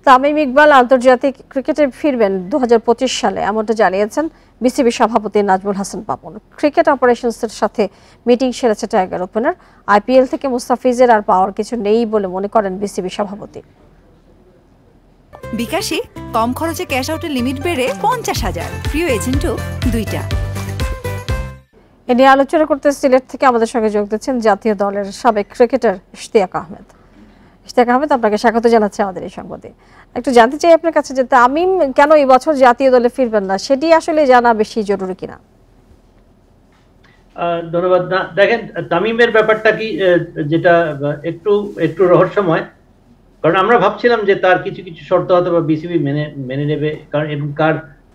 তামিম ইকবাল আন্তর্জাতিক ক্রিকেটে ফিরবেন 2025 সালে, এমনটা জানিয়েছেন বিসিবি সভাপতি নাজমুল হাসান পাপন। ক্রিকেট অপারেশনসের সাথে মিটিং সেরেছে টাইগার ওপেনার। আইপিএল থেকে মুস্তাফিজের আর পাওয়ার কিছু নেই বলে মনে করেন বিসিবি সভাপতি। বিকাশে কম খরচে ক্যাশ আউটের লিমিট বেড়ে 50,000, প্রিয় এজেন্টও 2টা। এ নিয়ে আলোচনা করতে সিলেট থেকে আমাদের সঙ্গে যোগ দিচ্ছেন জাতীয় দলের সাবেক ক্রিকেটার ইশতিয়াক আহমেদ। ইশতিয়াক আহমেদ, আপনাকে স্বাগত জানাচ্ছি আমাদের এই সংবাদে। একটু জানতে চাই আপনার কাছে যে তামিম কেন এই বছর জাতীয় দলে ফিরবেন না, সেটি আসলে জানা বেশি জরুরি কিনা। ধন্যবাদ। দেখেন, তামিমের ব্যাপারটা কি, যেটা একটু রহস্যময়, কারণ আমরা ভাবছিলাম যে তার কিছু কিছু শর্ত হয়তো বা বিসিবি মেনে নেবে, কারণ এবং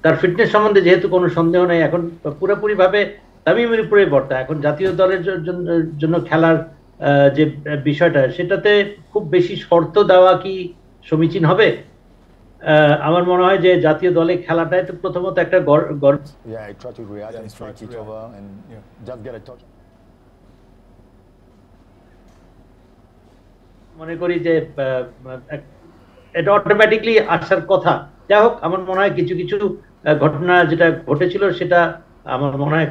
তার ফিটনেস সম্বন্ধে যেহেতু কোনো সন্দেহ নেই, এখন পুরোপুরি ভাবে তামিমের উপরে বর্তা। এখন জাতীয় দলের জন্য খেলার যে বিষয়টা, সেটাতে খুব বেশি শর্ত দেওয়া কি সমীচীন হবে? আমার মনে হয় যে জাতীয় দলে খেলাটাই তো প্রথমত একটা মনে করি যে এটা অটোমেটিকলি আসার কথা। যাই হোক, আমার মনে হয় কিছু কিছু ঘটনা যেটা ঘটেছিল, সেটা আমার মনে হয়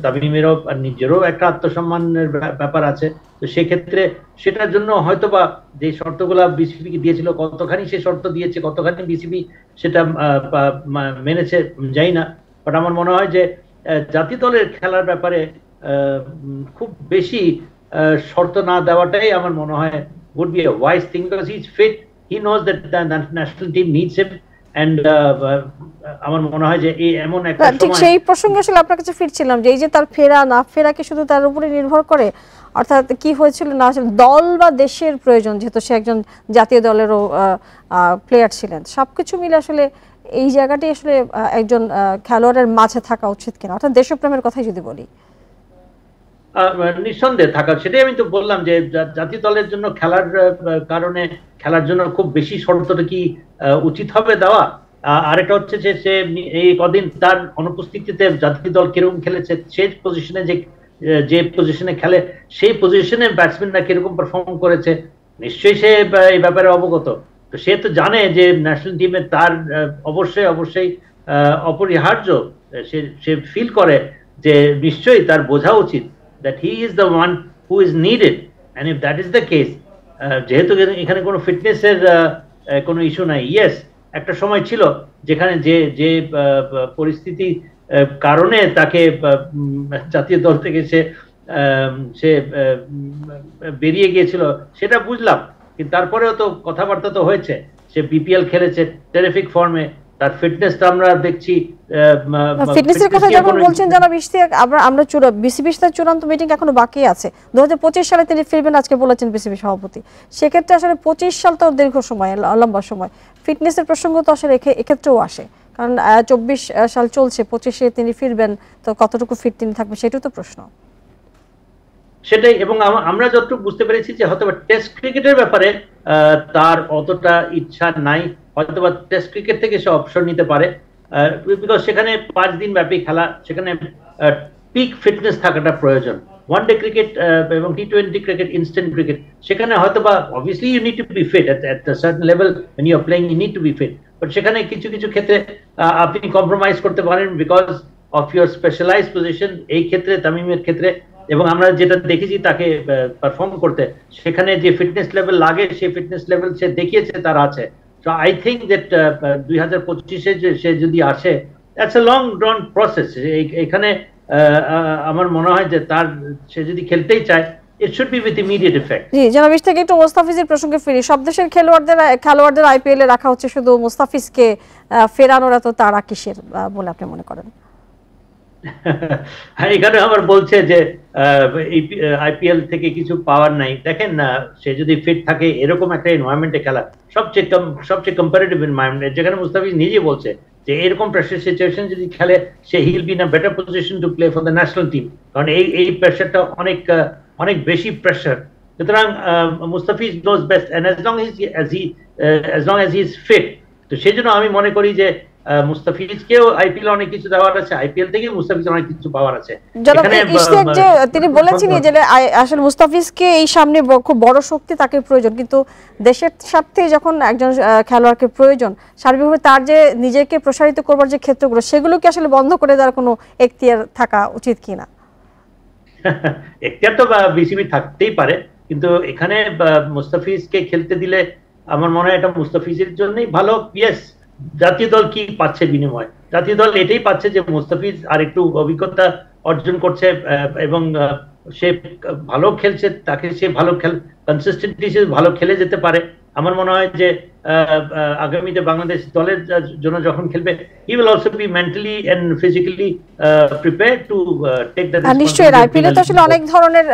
তামিমেরও নিজেরও একটা আত্মসম্মানের ব্যাপার আছে। তো সেক্ষেত্রে সেটার জন্য হয়তোবা যে শর্তগুলা বিসিবি দিয়েছিল, কতখানি সে শর্ত দিয়েছে, কতখানি বিসিবি সেটা মেনেছে যাই না। বাট আমার মনে হয় যে জাতীয় দলের খেলার ব্যাপারে খুব বেশি শর্ত না দেওয়াটাই আমার মনে হয় would be a wise thing, because he's fit, he knows that the national team needs him, and আমার মনে হয় যে এই এমন একটা সময়। ঠিক সেই প্রসঙ্গে আসলে আপনার কাছে ফিরছিলাম যে এই যে তার ফেরা না ফেরা কি শুধু তার উপরে নির্ভর করে, অর্থাৎ কি হয়েছিল না আসলে দল বা দেশের প্রয়োজন, যেহেতু সে একজন জাতীয় দলেরও প্লেয়ার ছিলেন, সবকিছু মিলে আসলে এই জায়গাটি আসলে একজন খেলোয়াড়ের মাঝে থাকা উচিত কিনা, অর্থাৎ দেশপ্রেমের কথাই যদি বলি। নিঃসন্দেহে থাকা, সেটাই আমি তো বললাম যে জাতীয় দলের জন্য খেলার কারণে খেলার জন্য খুব বেশি শর্তটা কি উচিত হবে দেওয়া। আরেকটা হচ্ছে যে সে এই কদিন তার অনুপস্থিতিতে জাতীয় দল কিরকম খেলেছে, সেই পজিশনে যে পজিশনে খেলে সেই পজিশনে ব্যাটসম্যানরা কিরকম পারফর্ম করেছে, নিশ্চয়ই সে এই ব্যাপারে অবগত। তো সে তো জানে যে ন্যাশনাল টিমে তার অবশ্যই অপরিহার্য, সে ফিল করে যে নিশ্চয়ই তার বোঝা উচিত that he is the one who is needed, and if that is the case, যেহেতু এখানে কোনো ফিটনেসের কোনো ইস্যু নাই। ইয়েস, একটা সময় ছিল যেখানে যে পরিস্থিতি কারণে তাকে জাতীয় দল থেকে সে বেরিয়ে গিয়েছিল, সেটা বুঝলাম, কিন্তু তারপরেও তো কথাবার্তা তো হয়েছে। সে বিপিএল খেলেছে টেরিফিক ফর্মে, তার ফিটনেসটা আমরা দেখছি। ফিটনেসের কথা যখন বলছেন জানাব ইশতিয়াক, আমরা বিসিবির সাথে চূড়ান্ত মিটিং এখনো বাকি আছে। 2025 সালে তিনি ফিরবেন আজকে বলেছেন বিসিবি সভাপতি। সেক্ষেত্রে আসলে 25 সাল তো দীর্ঘ সময়, লম্বা সময়, ফিটনেসের প্রসঙ্গ তো আসলে এক্ষেত্রেও আসে, কারণ 24 সাল চলছে, 25-এ তিনি ফিরবেন, তো কতটুকু ফিট তিনি থাকবেন সেটাও তো প্রশ্ন। সেটাই, এবং আমরা যতটুকু বুঝতে পেরেছি যে হয়তো টেস্ট ক্রিকেটের ব্যাপারে তার অতটা ইচ্ছা নাই, হয়তো টেস্ট ক্রিকেট থেকে সে অবসর নিতে পারে, বিকজ সেখানে 5 দিন ব্যাপী খেলা, সেখানে পিক ফিটনেস থাকাটা প্রয়োজন। ওয়ানডে ক্রিকেট এবং টি20 ক্রিকেট, ইনস্ট্যান্ট ক্রিকেট, সেখানে হয়তো বা obviously you need to be fit at a certain level, when you are playing you need to be fit, but সেখানে কিছু কিছু ক্ষেত্রে আপনি কম্প্রোমাইজ করতে পারেন because of your specialised position. এই ক্ষেত্রে তামিমের ক্ষেত্রে, এবং আমরা যেটা দেখেছি তাকে পারফর্ম করতে, সেখানে যে ফিটনেস লেভেল লাগে সেই ফিটনেস লেভেল সে দেখিয়েছে তার আছে। So I think that 2025-এ সে যদি আসে, that's a long drawn process. এখানে আমার মনে হয় যে সে যদি খেলতেই চায়, it should be with immediate effect. জি, জনাব ইশতিয়াক, একটু মুস্তাফিজের প্রসঙ্গে ফিরি। সব দেশের খেলোয়াড়দের আইপিএল এ রাখা হচ্ছে, শুধু মুস্তাফিজকে ফেরানোর এত তাড়া কিসের বলে আপনি মনে করেন? এখানে আমার বলছে যে আইপিএল থেকে কিছু পাওয়ার নাই। দেখেন না, সে যদি ফিট থাকে, এরকম একটা এনভায়রনমেন্টে খেলা সবচেয়ে কম্পারেটিভ এনভায়রনমেন্ট, যেখানে মুস্তাফিজ নিজে বলছে যে এরকম প্রেসার সিচুয়েশন যদি খেলে, সে he'll be in a better position to play for the national team, কারণ এই প্রেসারটা অনেক বেশি প্রেসার। সুতরাং Mustafiz knows best, and as long as he is fit, তো সেই জন্য আমি মনে করি যে মুস্তাফিজকেও আইপিএল অনেক কিছু দেওয়ার আছে, আইপিএল থেকে মুস্তাফিজ অনেক কিছু পাওয়ার আছে। জনাব ইশতিয়াক যে তিনি বলেছেন যে আসলে মুস্তাফিজকে এই সামনে খুব বড় শক্তি তাকে প্রয়োজন, কিন্তু দেশের স্বার্থে যখন একজন খেলোয়াড়কে প্রয়োজন সার্বিকভাবে তার যে নিজেকে প্রসারিত করবার যে ক্ষেত্রগুলো সেগুলোকে আসলে বন্ধ করে দেওয়ার কোনো এখতিয়ার থাকা উচিত কিনা? এখতিয়ার তো বিসিবি থাকতেই পারে, কিন্তু এখানে মুস্তাফিজকে খেলতে দিলে আমার মনে হয় এটা মুস্তাফিজের জন্যই ভালো। ইয়েস, জাতীয় দল কি পাচ্ছে বিনিময়? জাতীয় দল এটাই পাচ্ছে যে মুস্তাফিজ আর একটু অভিজ্ঞতা অর্জন করছে এবং সে ভালো খেলছে, তাকে সে ভালো কনসিস্টেন্টলি সে ভালো খেলে যেতে পারে। আমার মনে হয় যে আগামীতে বাংলাদেশ দলের জন্য যখন খেলবে he will also be mentally and physically prepared to take the responsibility. নিশ্চয়ই আইপিএলে তো আসলে অনেক ধরনের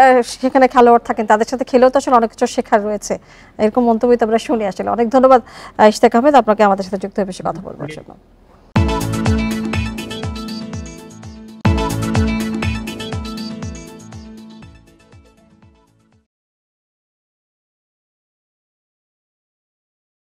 সেখানে খেলোয়াড় থাকেন, তাদের সাথে খেলেও তো আসলে অনেক কিছু শেখার রয়েছে, এরকম মন্তব্য তো আমরা শুনি আসলে। অনেক ধন্যবাদ ইশতিয়াক আহমেদ আপনাকে আমাদের সাথে যুক্ত হয়ে বেশি কথা বলবার জন্য।